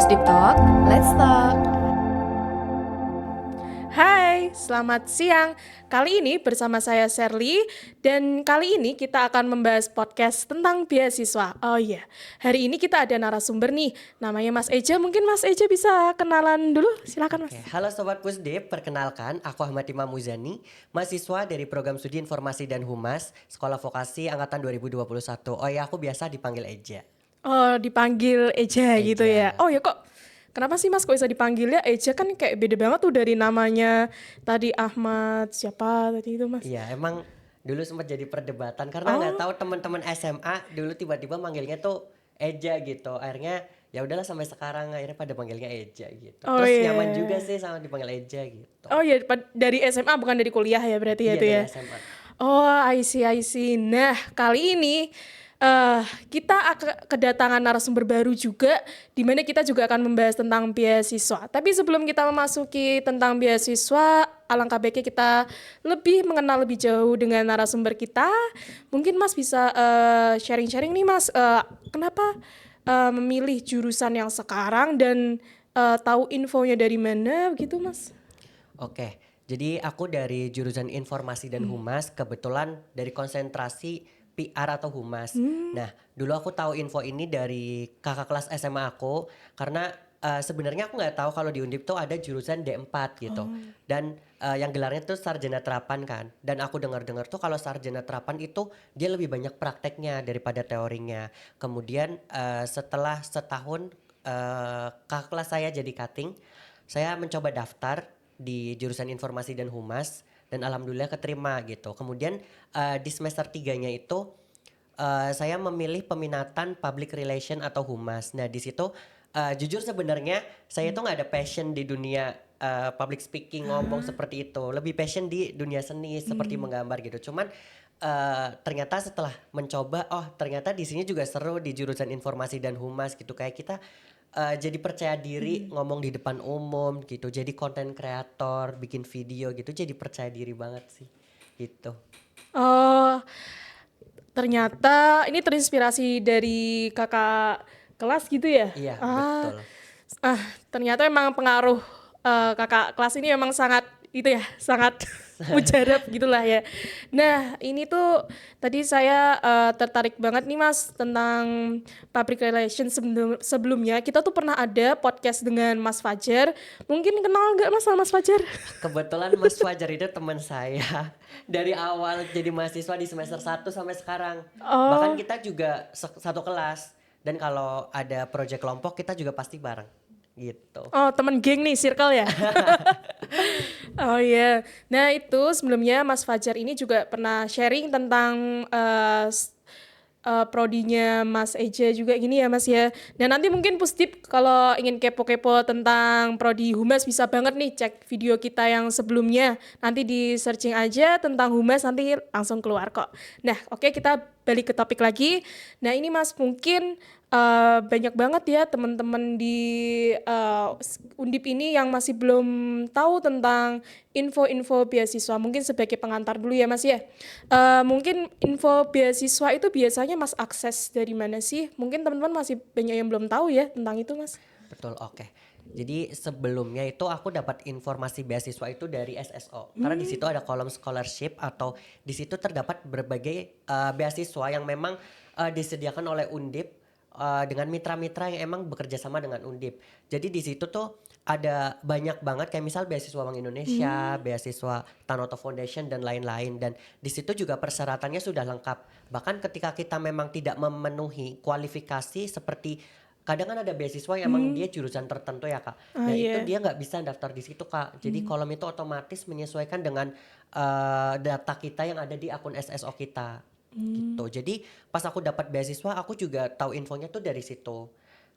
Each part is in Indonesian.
Pusdip Talk, let's talk. Hai, selamat siang. Kali ini bersama saya Sherly dan kali ini kita akan membahas podcast tentang beasiswa. Oh iya, hari ini kita ada narasumber nih, namanya Mas Eja. Mungkin Mas Eja bisa kenalan dulu, silakan Mas. Oke, halo Sobat Pusdip, perkenalkan aku Ahmad Imam Muzani, mahasiswa dari Program Studi Informasi dan Humas, Sekolah Vokasi Angkatan 2021. Oh ya, aku biasa dipanggil Eja. Oh, dipanggil Eja gitu Eja. ya. Oh ya kok, kenapa sih Mas kok bisa dipanggilnya Eja, kan kayak beda banget tuh dari namanya tadi Ahmad siapa tadi itu Mas. Iya, emang dulu sempat jadi perdebatan karena nggak Oh, tahu teman-teman SMA dulu tiba-tiba manggilnya tuh Eja gitu. Akhirnya ya udahlah sampai sekarang akhirnya pada panggilnya Eja gitu. oh Terus nyaman juga iya. sih sama dipanggil Eja gitu. Oh iya, dari SMA bukan dari kuliah ya berarti ya Iya itu dari ya. SMA. Oh, I see. Nah, kali ini kita kedatangan narasumber baru juga, di mana kita juga akan membahas tentang beasiswa. Tapi sebelum kita memasuki tentang beasiswa, alangkah baiknya kita lebih mengenal lebih jauh dengan narasumber kita. Mungkin Mas bisa sharing-sharing nih Mas, kenapa memilih jurusan yang sekarang dan tahu infonya dari mana gitu Mas? Oke, jadi aku dari jurusan Informasi dan Humas, kebetulan dari konsentrasi PR atau Humas. Nah, dulu aku tahu info ini dari kakak kelas SMA aku, karena sebenarnya aku nggak tahu kalau di Undip tuh ada jurusan D4 gitu. Dan yang gelarnya tuh Sarjana Terapan kan. Dan aku dengar-dengar tuh kalau Sarjana Terapan itu dia lebih banyak prakteknya daripada teorinya. Kemudian setelah setahun kakak kelas saya jadi cutting, saya mencoba daftar di jurusan Informasi dan Humas dan alhamdulillah keterima gitu. Kemudian di semester 3-nya itu saya memilih peminatan Public Relation atau Humas. Nah, di situ jujur sebenarnya saya tuh nggak ada passion di dunia public speaking, ngomong seperti itu. Lebih passion di dunia seni seperti menggambar gitu. Cuman ternyata setelah mencoba, oh ternyata di sini juga seru di jurusan Informasi dan Humas gitu. Kayak kita jadi percaya diri ngomong di depan umum gitu, jadi konten kreator, bikin video gitu, jadi percaya diri banget sih gitu. Oh, ternyata ini terinspirasi dari kakak kelas gitu ya? Iya Ah, betul. ah ternyata memang pengaruh kakak kelas ini memang sangat itu ya, sangat mujarab gitulah ya. Nah, ini tuh tadi saya tertarik banget nih Mas tentang public relations sebelumnya. Kita tuh pernah ada podcast dengan Mas Fajar. Mungkin kenal nggak Mas sama Mas Fajar? Kebetulan Mas Fajar itu teman saya dari awal jadi mahasiswa di semester 1 sampai sekarang. Bahkan Oh, kita juga satu kelas dan kalau ada proyek kelompok kita juga pasti bareng gitu. oh temen geng nih, circle ya? Oh iya. Nah itu sebelumnya Mas Fajar ini juga pernah sharing tentang prodinya Mas Eja juga gini ya Mas ya. Dan nanti mungkin Pusdip kalau ingin kepo-kepo tentang prodi Humas bisa banget nih cek video kita yang sebelumnya. Nanti di searching aja tentang Humas nanti langsung keluar kok. Nah oke, kita balik ke topik lagi. Nah ini Mas mungkin banyak banget ya teman-teman di Undip ini yang masih belum tahu tentang info-info beasiswa. Mungkin sebagai pengantar dulu ya Mas ya. Mungkin info beasiswa itu biasanya Mas akses dari mana sih? Mungkin teman-teman masih banyak yang belum tahu ya tentang itu Mas. Betul, oke. Jadi sebelumnya itu aku dapat informasi beasiswa itu dari SSO. Karena di situ ada kolom scholarship atau di situ terdapat berbagai beasiswa yang memang disediakan oleh Undip dengan mitra-mitra yang emang bekerja sama dengan Undip. Jadi di situ tuh ada banyak banget kayak misal beasiswa Bank Indonesia, beasiswa Tanoto Foundation dan lain-lain, dan di situ juga persyaratannya sudah lengkap. Bahkan ketika kita memang tidak memenuhi kualifikasi seperti kadang kan ada beasiswa yang emang dia jurusan tertentu ya Kak. Ah Nah itu iya. dia nggak bisa daftar di situ Kak. Jadi kolom itu otomatis menyesuaikan dengan data kita yang ada di akun SSO kita gitu. Jadi pas aku dapat beasiswa aku juga tahu infonya tuh dari situ.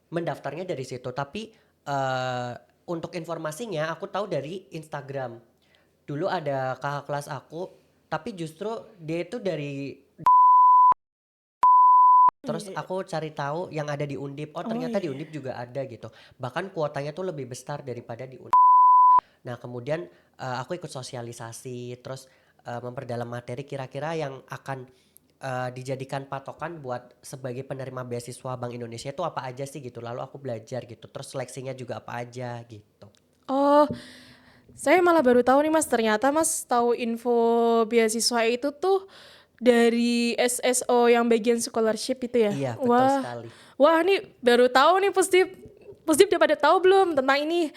Mendaftarnya dari situ. Tapi eh, untuk informasinya aku tahu dari Instagram. Dulu ada kakak kelas aku, tapi justru dia itu dari. Terus Iya. aku cari tahu yang ada di Undip. Oh Oh ternyata di iya. Undip juga ada gitu. Bahkan kuotanya tuh lebih besar daripada di Undip. Nah kemudian aku ikut sosialisasi. Terus memperdalam materi kira-kira yang akan dijadikan patokan buat sebagai penerima beasiswa Bank Indonesia itu apa aja sih gitu. Lalu aku belajar gitu. Terus seleksinya juga apa aja gitu. Oh, saya malah baru tahu nih Mas, ternyata Mas tahu info beasiswa itu tuh dari SSO yang bagian scholarship itu ya? Iya, betul Wah, sekali. wah nih baru tahu nih Pusdip. Pusdip udah pada tahu belum tentang ini?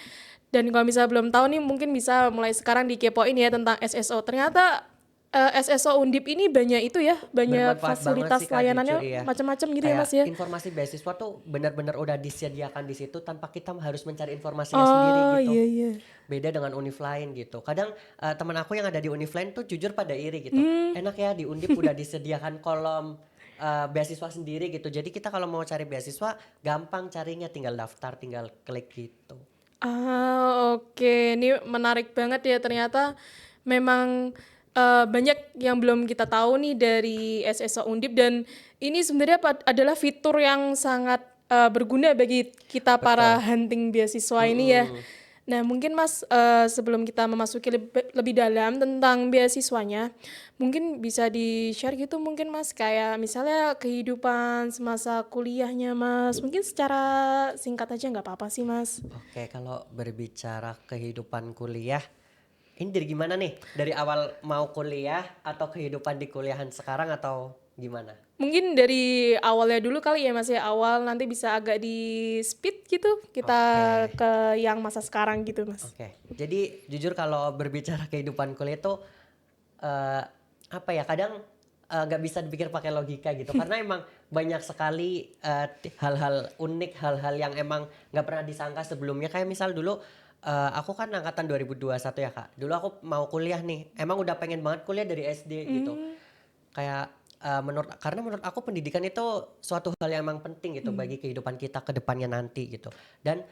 Dan kalau misalnya belum tahu nih mungkin bisa mulai sekarang dikepoin ya tentang SSO. Ternyata SSO Undip ini banyak itu ya, banyak Bermanfaat banget sih fasilitas Kak, jujur layanannya ya. macam-macam gitu ya Kayak Mas ya? informasi beasiswa tuh benar-benar udah disediakan di situ tanpa kita harus mencari informasinya sendiri Oh gitu. iya iya. Beda dengan univ lain gitu. Kadang teman aku yang ada di univ lain tuh jujur pada iri gitu. Enak ya di Undip udah disediakan kolom beasiswa sendiri gitu. Jadi kita kalau mau cari beasiswa gampang carinya, tinggal daftar, tinggal klik gitu. Ah, oke. Ini menarik banget ya. Ternyata memang banyak yang belum kita tahu nih dari SSO Undip dan ini sebenarnya adalah fitur yang sangat berguna bagi kita para Betul. hunting beasiswa ini ya. Mm-mm. Nah, mungkin Mas sebelum kita memasuki lebih dalam tentang beasiswanya, mungkin bisa di-share gitu mungkin Mas kayak misalnya kehidupan semasa kuliahnya Mas. Mungkin secara singkat aja nggak apa-apa sih Mas. Oke, kalau berbicara kehidupan kuliah, ini dari gimana nih? Dari awal mau kuliah atau kehidupan di kuliahan sekarang atau gimana? Mungkin dari awalnya dulu kali ya Mas ya, awal nanti bisa agak di speed gitu, kita Oke. ke yang masa sekarang gitu Mas. Oke, jadi jujur kalau berbicara kehidupan kuliah itu eh, apa ya kadang nggak bisa dipikir pakai logika gitu karena emang banyak sekali hal-hal unik, hal-hal yang emang nggak pernah disangka sebelumnya. Kayak misal dulu aku kan angkatan 2021 ya Kak. Dulu aku mau kuliah nih, emang udah pengen banget kuliah dari SD gitu. Kayak menurut aku pendidikan itu suatu hal yang emang penting gitu bagi kehidupan kita ke depannya nanti gitu. Dan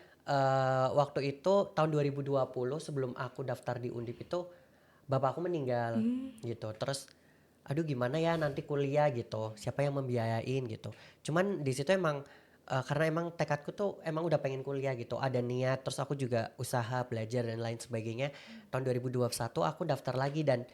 waktu itu tahun 2020 sebelum aku daftar di Undip itu bapak aku meninggal gitu. Terus aduh gimana ya nanti kuliah gitu. Siapa yang membiayain gitu. Cuman di situ emang karena emang tekadku tuh emang udah pengen kuliah gitu. Ada niat, terus aku juga usaha belajar dan lain sebagainya. Tahun 2021 aku daftar lagi dan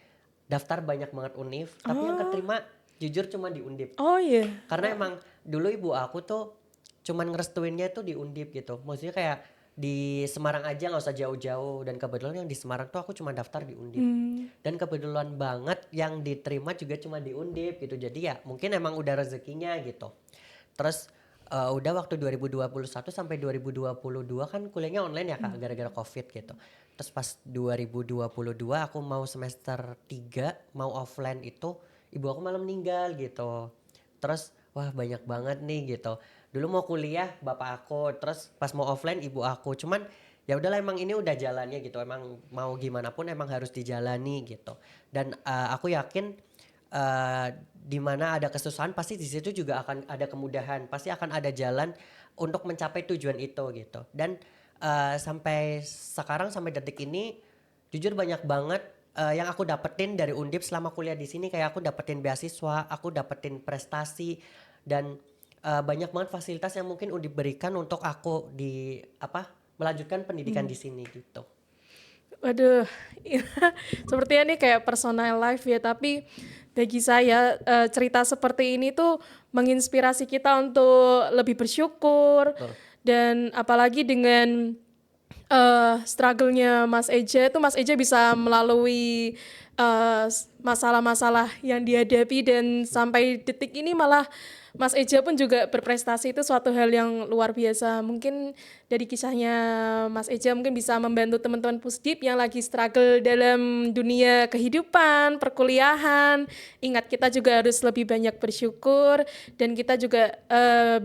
daftar banyak banget univ, tapi yang keterima jujur cuma di Undip. Oh iya. Karena emang dulu ibu aku tuh cuman ngerestuinnya itu di Undip gitu. Maksudnya kayak di Semarang aja nggak usah jauh-jauh, dan kebetulan yang di Semarang tuh aku cuma daftar di Undip. Dan kebetulan banget yang diterima juga cuma di Undip gitu. Jadi ya mungkin emang udah rezekinya gitu. Terus udah waktu 2021 sampai 2022 kan kuliahnya online ya Kak gara-gara Covid gitu. Terus pas 2022 aku mau semester 3 mau offline itu ibu aku malah meninggal gitu. Terus wah banyak banget nih gitu. Dulu mau kuliah bapak aku, terus pas mau offline ibu aku. Cuman ya udahlah emang ini udah jalannya gitu. Emang mau gimana pun emang harus dijalani gitu. Dan aku yakin di mana ada kesusahan pasti di situ juga akan ada kemudahan, pasti akan ada jalan untuk mencapai tujuan itu gitu. Dan sampai sekarang sampai detik ini jujur banyak banget yang aku dapetin dari Undip selama kuliah di sini. Kayak aku dapetin beasiswa, aku dapetin prestasi, dan banyak banget fasilitas yang mungkin Undip berikan untuk aku di apa melanjutkan pendidikan di sini gitu. Waduh, sepertinya nih kayak personal life ya, tapi bagi saya cerita seperti ini tuh menginspirasi kita untuk lebih bersyukur Betul. dan apalagi dengan struggle-nya Mas Eja itu Mas Eja bisa melalui masalah-masalah yang dihadapi dan sampai detik ini malah Mas Eja pun juga berprestasi, itu suatu hal yang luar biasa. Mungkin dari kisahnya Mas Eja mungkin bisa membantu teman-teman Pusdip yang lagi struggle dalam dunia kehidupan, perkuliahan. Ingat kita juga harus lebih banyak bersyukur dan kita juga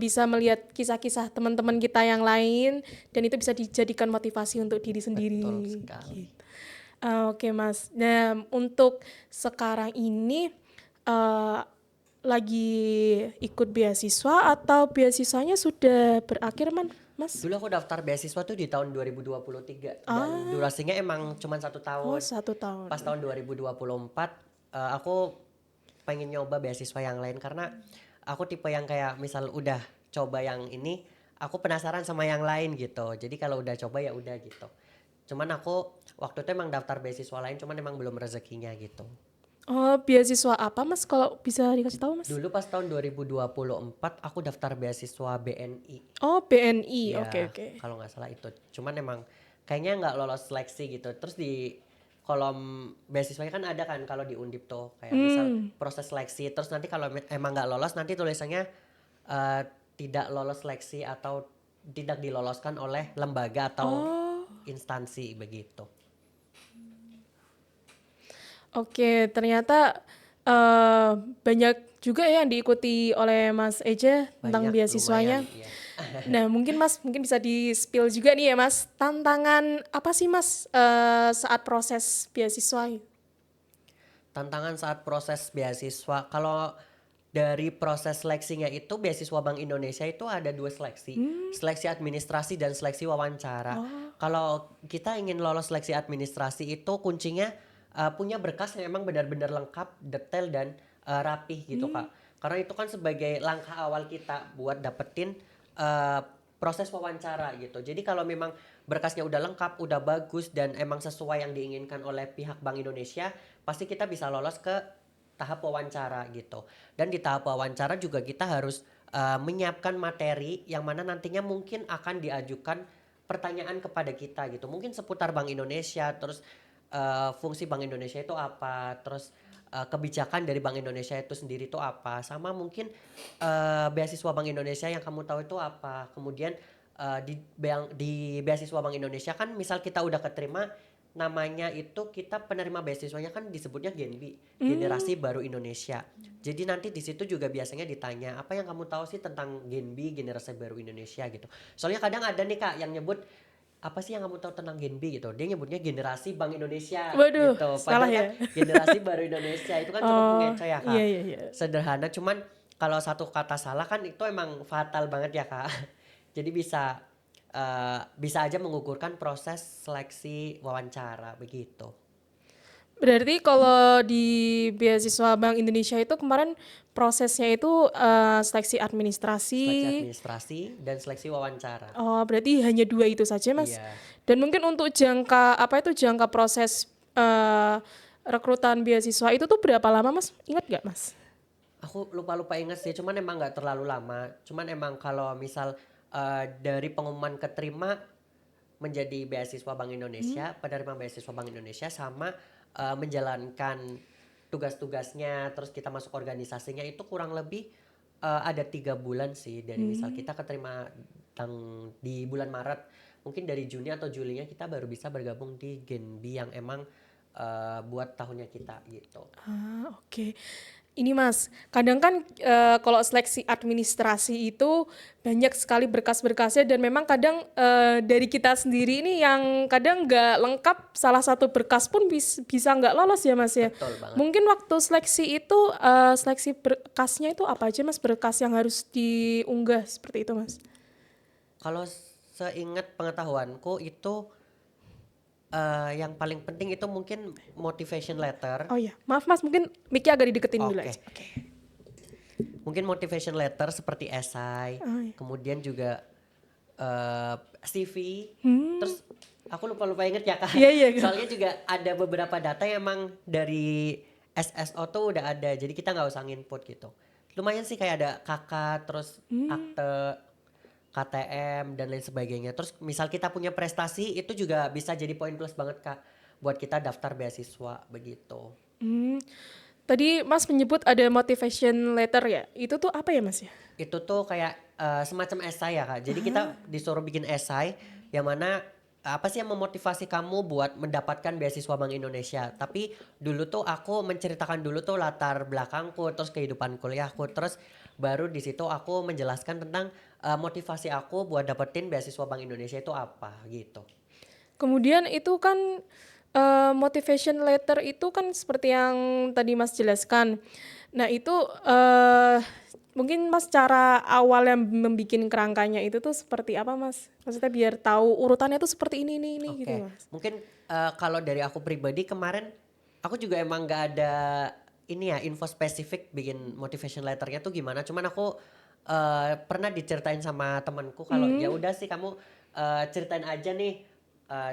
bisa melihat kisah-kisah teman-teman kita yang lain dan itu bisa dijadikan motivasi untuk diri sendiri. Betul sekali. Oke Mas. Nah untuk sekarang ini lagi ikut beasiswa atau beasiswanya sudah berakhir Mas? Dulu aku daftar beasiswa tuh di tahun 2023 dan durasinya emang cuma 1 tahun. Oh 1 tahun. Pas tahun 2024 aku pengen nyoba beasiswa yang lain karena aku tipe yang kayak misal udah coba yang ini, aku penasaran sama yang lain gitu. Jadi kalau udah coba ya udah gitu. Cuman aku waktu itu emang daftar beasiswa lain, cuman emang belum rezekinya gitu. Oh, beasiswa apa Mas kalau bisa dikasih tahu Mas? Dulu pas tahun 2024 aku daftar beasiswa BNI. Oh, BNI. Oke, Iya, oke. kalau nggak salah itu. Cuman emang kayaknya nggak lolos seleksi gitu. Terus di kolom beasiswanya kan ada kan kalau di Undip tuh kayak misal Hmm. proses seleksi. Terus nanti kalau emang nggak lolos nanti tulisannya eh, tidak lolos seleksi atau tidak diloloskan oleh lembaga atau Oh, instansi begitu. oke. Ternyata banyak juga ya yang diikuti oleh Mas Eja tentang Banyak lumayan beasiswanya. ya. Nah, mungkin Mas mungkin bisa di-spill juga nih ya Mas. Tantangan apa sih Mas saat proses beasiswa? Tantangan saat proses beasiswa kalau dari proses seleksinya itu beasiswa Bank Indonesia itu ada dua seleksi, seleksi administrasi dan seleksi wawancara. Kalau kita ingin lolos seleksi administrasi itu kuncinya punya berkas yang memang benar-benar lengkap, detail dan rapih gitu Kak. Karena itu kan sebagai langkah awal kita buat dapetin eh, proses wawancara gitu. Jadi kalau memang berkasnya udah lengkap, udah bagus dan emang sesuai yang diinginkan oleh pihak Bank Indonesia, pasti kita bisa lolos ke tahap wawancara gitu. Dan di tahap wawancara juga kita harus menyiapkan materi yang mana nantinya mungkin akan diajukan pertanyaan kepada kita gitu. Mungkin seputar Bank Indonesia, terus fungsi Bank Indonesia itu apa, terus kebijakan dari Bank Indonesia itu sendiri itu apa, sama mungkin beasiswa Bank Indonesia yang kamu tahu itu apa. Kemudian di beasiswa Bank Indonesia kan misal kita udah keterima namanya itu kita penerima beasiswanya kan disebutnya Genbi, Generasi Baru Indonesia. Jadi nanti di situ juga biasanya ditanya apa yang kamu tahu sih tentang Genbi, Generasi Baru Indonesia gitu. Soalnya kadang ada nih Kak yang nyebut apa sih yang kamu tahu tentang Genbi gitu. Dia nyebutnya Generasi Bank Indonesia Waduh, gitu. salah Padahal kan ya. Generasi Baru Indonesia itu kan cukup Oh, mengecoh ya iya Kak. iya iya. Sederhana cuman kalau satu kata salah kan itu emang fatal banget ya Kak. Jadi bisa aja menggugurkan proses seleksi wawancara begitu. Berarti kalau di beasiswa Bank Indonesia itu kemarin prosesnya itu seleksi administrasi. Seleksi administrasi dan seleksi wawancara. Oh, berarti hanya dua itu saja, Mas. Iya. Dan mungkin untuk jangka proses rekrutan beasiswa itu tuh berapa lama, Mas? Ingat nggak, Mas? Aku lupa-lupa inget sih, cuman emang nggak terlalu lama. Cuman emang kalau misal dari pengumuman keterima menjadi beasiswa Bank Indonesia, penerima beasiswa Bank Indonesia sama menjalankan tugas-tugasnya, terus kita masuk organisasinya itu kurang lebih ada 3 bulan sih dari misal kita keterima di bulan Maret, mungkin dari Juni atau Julinya kita baru bisa bergabung di Genbi yang emang buat tahunnya kita gitu. Ah, oke. Ini Mas, kadang kan kalau seleksi administrasi itu banyak sekali berkas-berkasnya dan memang kadang dari kita sendiri ini yang kadang nggak lengkap, salah satu berkas pun bisa nggak lolos ya Mas ya. Betul banget. Mungkin waktu seleksi itu, seleksi berkasnya itu apa aja Mas berkas yang harus diunggah seperti itu Mas? Kalau seingat pengetahuanku itu yang paling penting itu mungkin motivation letter. Oh iya, maaf Mas mungkin mic-nya agak dideketin dulu Oke. aja. Oke. Mungkin motivation letter seperti esai, Oh iya. kemudian juga CV. Terus aku lupa-lupa inget ya Kak. Iya, iya. Soalnya juga ada beberapa data yang emang dari SSO tuh udah ada, jadi kita nggak usah nginput gitu. Lumayan sih kayak ada KK, terus akte, KTM dan lain sebagainya. Terus misal kita punya prestasi itu juga bisa jadi poin plus banget Kak buat kita daftar beasiswa begitu. Hmm. Tadi Mas menyebut ada motivation letter ya, itu tuh apa ya Mas ya? Itu tuh kayak semacam esai ya Kak. Jadi kita disuruh bikin esai yang mana apa sih yang memotivasi kamu buat mendapatkan beasiswa Bank Indonesia. Tapi dulu tuh aku menceritakan dulu tuh latar belakangku, terus kehidupan kuliahku, terus baru di situ aku menjelaskan tentang motivasi aku buat dapetin beasiswa Bank Indonesia itu apa gitu. Kemudian itu kan motivation letter itu kan seperti yang tadi Mas jelaskan. Nah itu mungkin Mas cara awal yang membuat kerangkanya itu tuh seperti apa Mas? Maksudnya biar tahu urutannya tuh seperti ini Oke, gitu Mas. mungkin kalau dari aku pribadi kemarin aku juga emang nggak ada ini ya info spesifik bikin motivation letternya tuh gimana. Cuman aku pernah diceritain sama temanku kalau ya udah sih kamu ceritain aja nih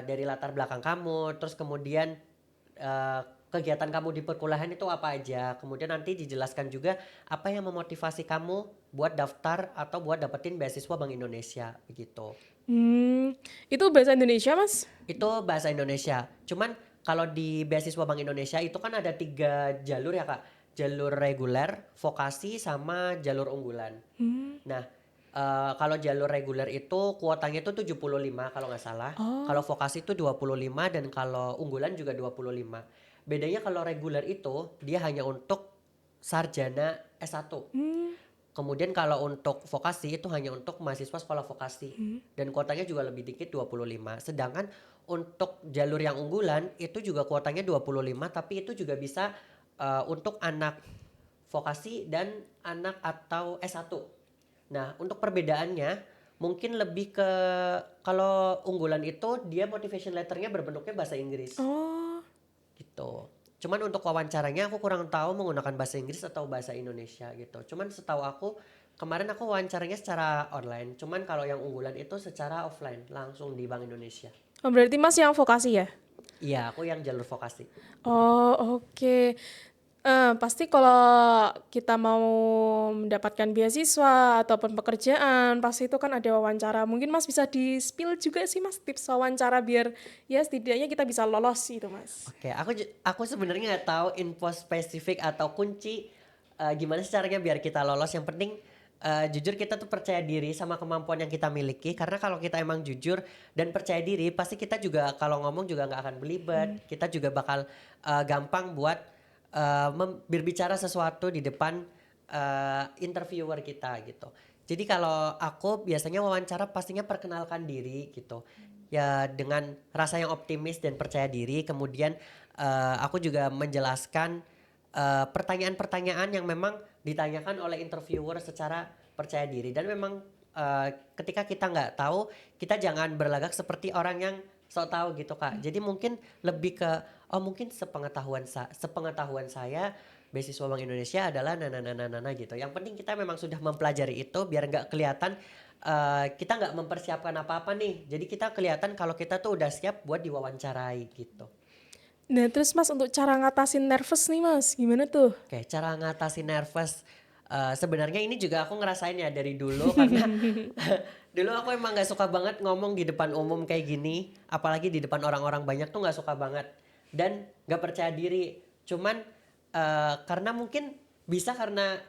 dari latar belakang kamu, terus kemudian kegiatan kamu di perkuliahan itu apa aja. Kemudian nanti dijelaskan juga apa yang memotivasi kamu buat daftar atau buat dapetin beasiswa Bank Indonesia begitu. Itu bahasa Indonesia, Mas? Itu bahasa Indonesia. Cuman kalau di beasiswa Bank Indonesia itu kan ada 3 jalur ya Kak. Jalur reguler, vokasi, sama jalur unggulan. Nah, kalau jalur reguler itu kuotanya itu 75 kalau nggak salah. Kalau vokasi itu 25 dan kalau unggulan juga 25. Bedanya kalau reguler itu dia hanya untuk sarjana S1. Kemudian kalau untuk vokasi itu hanya untuk mahasiswa sekolah vokasi. Dan kuotanya juga lebih dikit 25. Sedangkan untuk jalur yang unggulan itu juga kuotanya 25 tapi itu juga bisa untuk anak vokasi dan anak atau S1. Nah, untuk perbedaannya mungkin lebih ke kalau unggulan itu dia motivation letternya berbentuknya bahasa Inggris Oh, gitu. Cuman untuk wawancaranya aku kurang tahu menggunakan bahasa Inggris atau bahasa Indonesia gitu. Cuman setahu aku kemarin aku wawancaranya secara online. Cuman kalau yang unggulan itu secara offline langsung di Bank Indonesia. berarti Mas yang vokasi ya? Iya, aku yang jalur vokasi. Oh, oke. Pasti kalau kita mau mendapatkan beasiswa ataupun pekerjaan, pasti itu kan ada wawancara. Mungkin Mas bisa di-spill juga sih Mas tips wawancara biar ya setidaknya kita bisa lolos gitu Mas. Oke, aku sebenarnya nggak tahu info spesifik atau kunci gimana sih caranya biar kita lolos. Yang penting jujur kita tuh percaya diri sama kemampuan yang kita miliki. Karena kalau kita emang jujur dan percaya diri, pasti kita juga kalau ngomong juga nggak akan belibet. Kita juga bakal gampang buat berbicara sesuatu di depan interviewer kita gitu. Jadi kalau aku biasanya wawancara pastinya perkenalkan diri gitu. Ya dengan rasa yang optimis dan percaya diri. Kemudian aku juga menjelaskan pertanyaan-pertanyaan yang memang ditanyakan oleh interviewer secara percaya diri. Dan memang ketika kita nggak tahu, kita jangan berlagak seperti orang yang sok tahu gitu Kak. Jadi mungkin lebih ke mungkin sepengetahuan saya beasiswa Bank Indonesia adalah nana gitu. Yang penting kita memang sudah mempelajari itu biar nggak kelihatan kita nggak mempersiapkan apa-apa nih. Jadi kita kelihatan kalau kita tuh udah siap buat diwawancarai gitu. Nah, terus Mas untuk cara ngatasin nervous nih Mas, gimana tuh? Oke, cara ngatasi nervous. Sebenarnya ini juga aku ngerasain ya dari dulu karena dulu aku emang nggak suka banget ngomong di depan umum kayak gini, apalagi di depan orang-orang banyak tuh nggak suka banget dan nggak percaya diri. Cuman karena mungkin bisa karena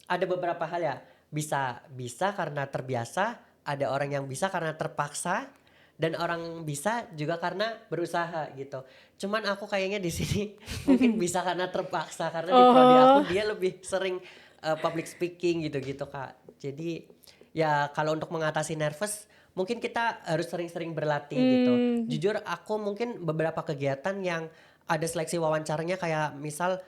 ada beberapa hal ya, bisa karena terbiasa, ada orang yang bisa karena terpaksa, dan orang bisa juga karena berusaha gitu. Cuman aku kayaknya di sini mungkin bisa karena terpaksa karena di prodi aku dia lebih sering public speaking gitu-gitu Kak. Jadi ya kalau untuk mengatasi nervous mungkin kita harus sering-sering berlatih gitu. Jujur aku mungkin beberapa kegiatan yang ada seleksi wawancaranya kayak misal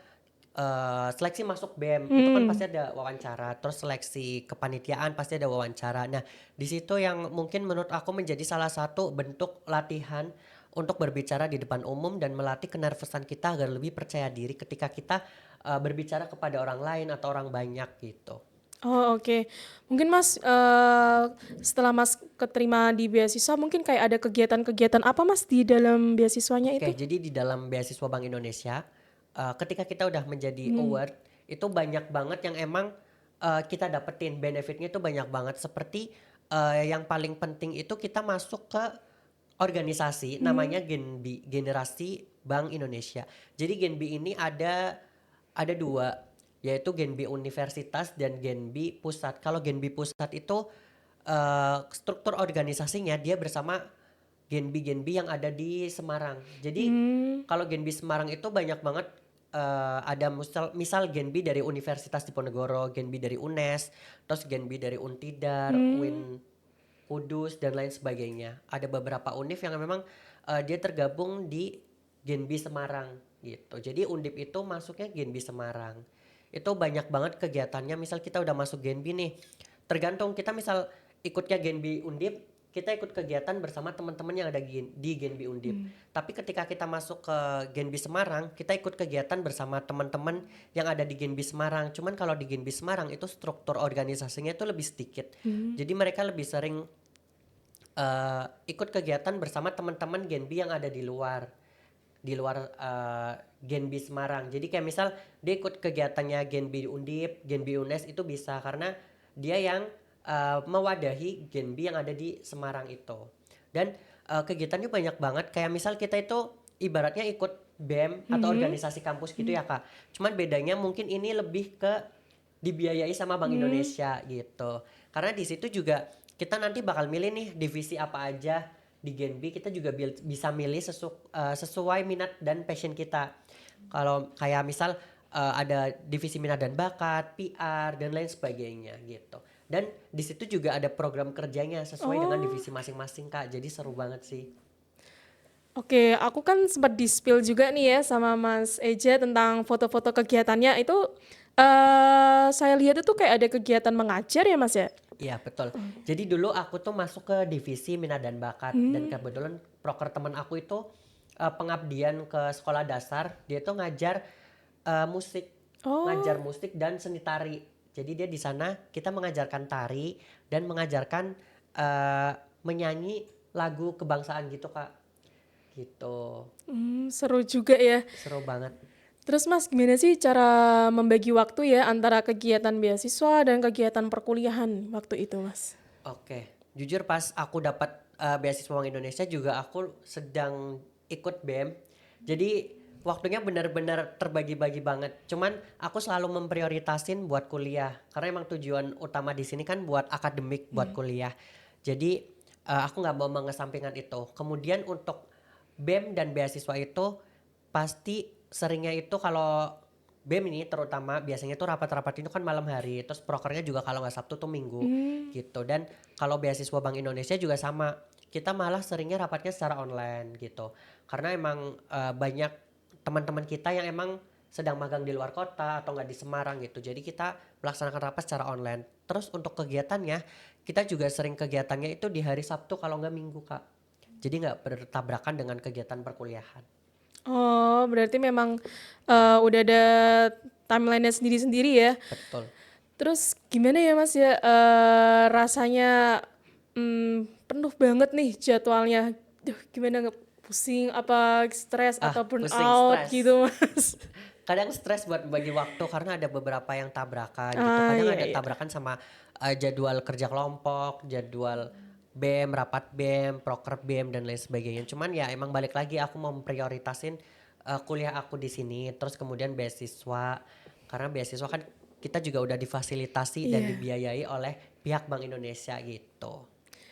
seleksi masuk BEM itu kan pasti ada wawancara, terus seleksi kepanitiaan pasti ada wawancara. Nah, di situ yang mungkin menurut aku menjadi salah satu bentuk latihan untuk berbicara di depan umum dan melatih kenervesan kita agar lebih percaya diri ketika kita berbicara kepada orang lain atau orang banyak gitu. Oh, oke. Mungkin Mas setelah Mas keterima di beasiswa mungkin kayak ada kegiatan-kegiatan apa Mas di dalam beasiswanya Oke, itu? jadi di dalam beasiswa Bank Indonesia, ketika kita udah menjadi award, itu banyak banget yang emang kita dapetin benefitnya itu banyak banget. Seperti yang paling penting itu kita masuk ke organisasi namanya Genbi, Generasi Bank Indonesia. Jadi Genbi ini ada dua, yaitu Genbi Universitas dan Genbi Pusat. Kalau Genbi Pusat itu struktur organisasinya dia bersama Genbi-Genbi yang ada di Semarang. Jadi kalau Genbi Semarang itu banyak banget ada misal Genbi dari Universitas Diponegoro, Genbi dari UNES, terus Genbi dari Untidar, UIN Kudus dan lain sebagainya. Ada beberapa univ yang memang dia tergabung di Genbi Semarang gitu. Jadi Undip itu masuknya Genbi Semarang. Itu banyak banget kegiatannya. Misal kita udah masuk Genbi nih, tergantung kita misal ikutnya Genbi Undip, kita ikut kegiatan bersama teman-teman yang ada di Genbi Undip. Tapi ketika kita masuk ke Genbi Semarang, kita ikut kegiatan bersama teman-teman yang ada di Genbi Semarang. Cuman kalau di Genbi Semarang itu struktur organisasinya itu lebih sedikit. Jadi mereka lebih sering ikut kegiatan bersama teman-teman Genbi yang ada di luar. di luar Genbi Semarang. Jadi kayak misal dia ikut kegiatannya Genbi Undip, Genbi UNES itu bisa karena dia yang mewadahi Genbi yang ada di Semarang itu. Dan kegiatannya banyak banget. Kayak misal kita itu ibaratnya ikut BEM atau organisasi kampus gitu ya Kak. Cuman bedanya mungkin ini lebih ke dibiayai sama Bank Indonesia gitu. Karena di situ juga kita nanti bakal milih nih divisi apa aja di Genbi, kita juga bisa milih sesuai minat dan passion kita. Kalau kayak misal ada divisi minat dan bakat, PR dan lain sebagainya gitu. Dan di situ juga ada program kerjanya sesuai dengan divisi masing-masing Kak. Jadi seru banget sih. Oke, aku kan sempat di-spill juga nih ya sama Mas Eja tentang foto-foto kegiatannya itu saya lihat itu kayak ada kegiatan mengajar ya Mas ya? Iya betul. Jadi dulu aku tuh masuk ke divisi minat dan bakat dan kebetulan proker teman aku itu pengabdian ke sekolah dasar. Dia tuh ngajar musik, ngajar musik dan seni tari. Jadi dia di sana kita mengajarkan tari dan mengajarkan menyanyi lagu kebangsaan gitu Kak. Gitu. Seru juga ya. Seru banget. Terus Mas, gimana sih cara membagi waktu ya antara kegiatan beasiswa dan kegiatan perkuliahan waktu itu Mas? Oke, jujur pas aku dapat beasiswa Bank Indonesia juga aku sedang ikut BEM. Jadi waktunya benar-benar terbagi-bagi banget. Cuman aku selalu memprioritasin buat kuliah karena emang tujuan utama di sini kan buat akademik, buat kuliah. Jadi aku nggak mau mengesampingkan itu. Kemudian untuk BEM dan beasiswa itu pasti seringnya itu kalau BEM ini terutama biasanya tuh rapat-rapat itu kan malam hari, terus prokernya juga kalau nggak Sabtu tuh Minggu gitu. Dan kalau beasiswa Bank Indonesia juga sama, kita malah seringnya rapatnya secara online gitu karena emang banyak teman-teman kita yang emang sedang magang di luar kota atau nggak di Semarang gitu, jadi kita melaksanakan rapat secara online. Terus untuk kegiatannya kita juga sering kegiatannya itu di hari Sabtu kalau nggak Minggu Kak, jadi nggak bertabrakan dengan kegiatan perkuliahan. Oh, berarti memang udah ada timeline-nya sendiri-sendiri ya. Betul. Terus gimana ya Mas ya rasanya penuh banget nih jadwalnya. Duh, gimana pusing apa stres atau Pusing, burnout stres. gitu Mas? Kadang stres buat bagi waktu karena ada beberapa yang tabrakan gitu. Kadang Iya ada iya. tabrakan sama jadwal kerja kelompok, jadwal BEM, rapat BEM, proker BEM dan lain sebagainya. Cuman ya emang balik lagi aku mau memprioritasin kuliah aku di sini, terus kemudian beasiswa. Karena beasiswa kan kita juga udah difasilitasi dan Iya. dibiayai oleh pihak Bank Indonesia gitu.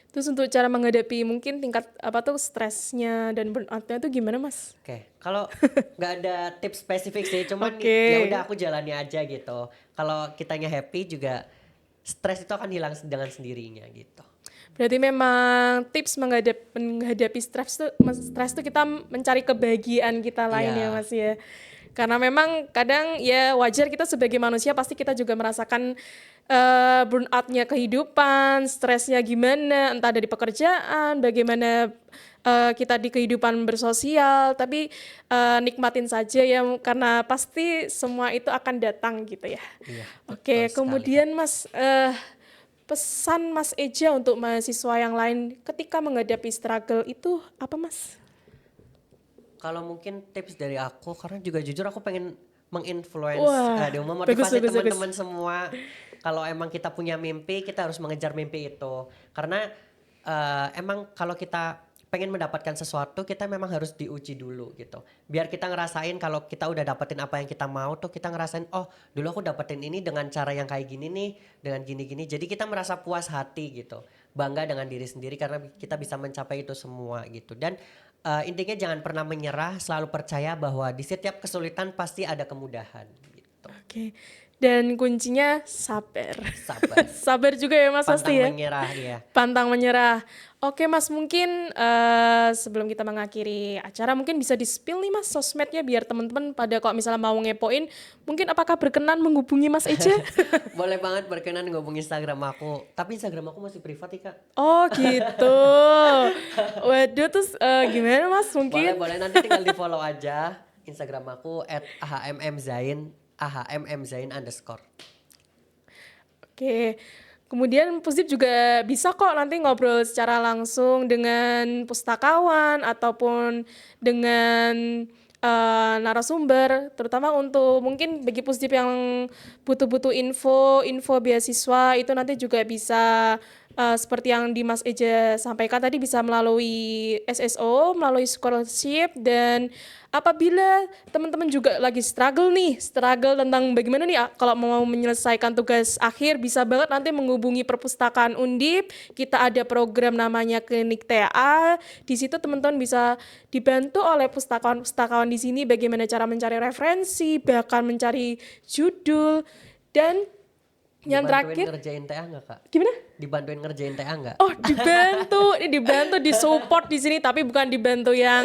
Terus untuk cara menghadapi mungkin tingkat apa tuh stresnya dan burnoutnya tuh gimana Mas? Oke, kalau nggak ada tips spesifik sih, cuman Oke. ya udah aku jalani aja gitu. Kalau kitanya happy juga stres itu akan hilang dengan sendirinya gitu. Berarti memang tips menghadapi stres tuh kita mencari kebahagiaan kita lain ya Iya, Mas ya. Karena memang kadang ya wajar kita sebagai manusia pasti kita juga merasakan burnout-nya kehidupan, stresnya gimana, entah dari pekerjaan, bagaimana kita di kehidupan bersosial, tapi nikmatin saja ya karena pasti semua itu akan datang gitu ya. iya betul Oke, sekali. kemudian Mas pesan Mas Eja untuk mahasiswa yang lain ketika menghadapi struggle itu apa Mas? Kalau mungkin tips dari aku, karena juga jujur aku pengen menginfluence, Wah, dan bagus memotivasi bagus bagus. teman-teman semua. Kalau emang kita punya mimpi, kita harus mengejar mimpi itu. Karena emang kalau kita pengen mendapatkan sesuatu, kita memang harus diuji dulu gitu. Biar kita ngerasain kalau kita udah dapetin apa yang kita mau tuh, kita ngerasain, oh dulu aku dapetin ini dengan cara yang kayak gini nih, dengan gini-gini. Jadi kita merasa puas hati gitu, bangga dengan diri sendiri karena kita bisa mencapai itu semua gitu. Dan intinya jangan pernah menyerah, selalu percaya bahwa di setiap kesulitan pasti ada kemudahan gitu. Oke. Dan kuncinya sabar. Sabar, Sabar juga ya Mas pasti pantang ya. menyerah ya. Pantang menyerah. Oke Mas, mungkin sebelum kita mengakhiri acara mungkin bisa di-spill nih Mas sosmednya biar teman-teman pada kalau misalnya mau ngepoin, mungkin apakah berkenan menghubungi Mas Eja? Boleh banget berkenan ngubungi Instagram aku. Tapi Instagram aku masih privat nih Kak. Oh gitu. Waduh terus gimana Mas Boleh, mungkin? boleh nanti tinggal di follow aja Instagram aku @ahmmzain _. Oke. Kemudian Pusdip juga bisa kok nanti ngobrol secara langsung dengan pustakawan ataupun dengan narasumber, terutama untuk mungkin bagi Pusdip yang butuh-butuh info beasiswa itu nanti juga bisa seperti yang Dimas Eja sampaikan tadi bisa melalui SSO, melalui scholarship, dan apabila teman-teman juga lagi struggle tentang bagaimana nih kalau mau menyelesaikan tugas akhir, bisa banget nanti menghubungi perpustakaan Undip. Kita ada program namanya Klinik TA. Di situ teman-teman bisa dibantu oleh pustakawan-pustakawan di sini bagaimana cara mencari referensi, bahkan mencari judul, dan yang Dibantuin terakhir ngerjain TA nggak Kak? gimana? Dibantuin ngerjain TA nggak? Oh, dibantu, disupport di sini, tapi bukan dibantu yang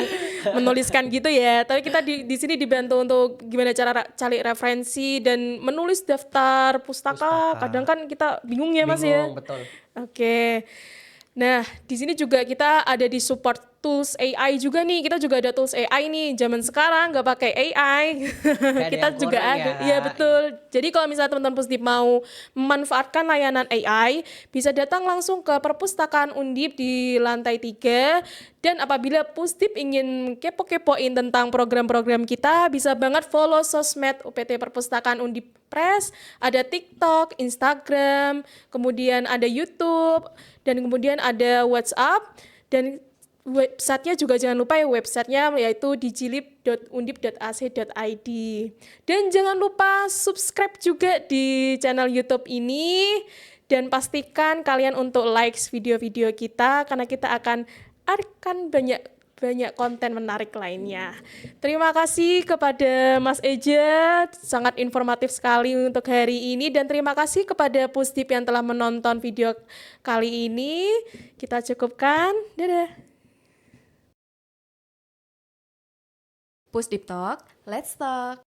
menuliskan gitu ya. Tapi kita di sini dibantu untuk gimana cara cari referensi dan menulis daftar pustaka. Kadang kan kita bingung ya Mas ya. Bingung, betul. Oke. Nah, di sini juga kita ada di support tools AI juga nih. Kita juga ada tools AI nih. Zaman sekarang nggak pakai AI. Ada Kita yang juga kurang ada. ya. Iya betul. Jadi kalau misalnya teman-teman Pusdip mau memanfaatkan layanan AI, bisa datang langsung ke perpustakaan Undip di lantai 3. Dan apabila Pusdip ingin kepo-kepoin tentang program-program kita, bisa banget follow sosmed UPT Perpustakaan Undip Press, ada TikTok, Instagram, kemudian ada YouTube, dan kemudian ada WhatsApp, dan websitenya juga jangan lupa ya, websitenya yaitu digilib.undip.ac.id. Dan jangan lupa subscribe juga di channel YouTube ini, dan pastikan kalian untuk likes video-video kita karena kita akan banyak konten menarik lainnya. Terima kasih kepada Mas Eja, sangat informatif sekali untuk hari ini, dan terima kasih kepada Pusdip yang telah menonton video kali ini. Kita cukupkan. Dadah. Pusdip Talk, let's talk.